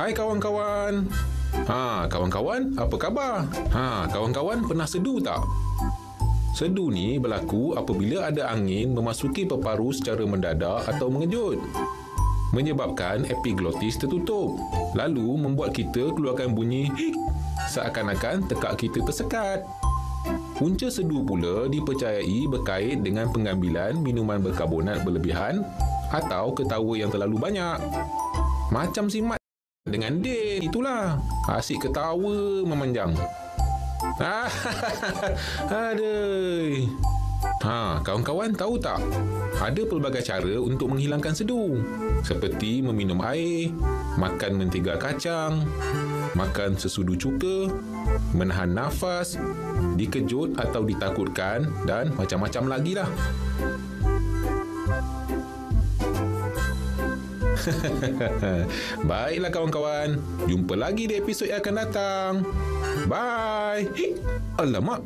Hai kawan-kawan. Kawan-kawan, apa khabar? Kawan-kawan pernah sedu tak? Sedu ni berlaku apabila ada angin memasuki peparu secara mendadak atau mengejut, menyebabkan epiglottis tertutup, lalu membuat kita keluarkan bunyi hik, seakan-akan tekak kita tersekat. Punca sedu pula dipercayai berkait dengan pengambilan minuman berkarbonat berlebihan atau ketawa yang terlalu banyak. Macam si Mat dengan Din itulah. Asyik ketawa memanjang. Aduh. Kawan-kawan tahu tak? Ada pelbagai cara untuk menghilangkan sedu. Seperti meminum air, makan mentega kacang, makan sesudu cuka, menahan nafas, dikejut atau ditakutkan dan macam-macam lagi lah. Baiklah kawan-kawan, jumpa lagi di episod yang akan datang. Bye. Alamak,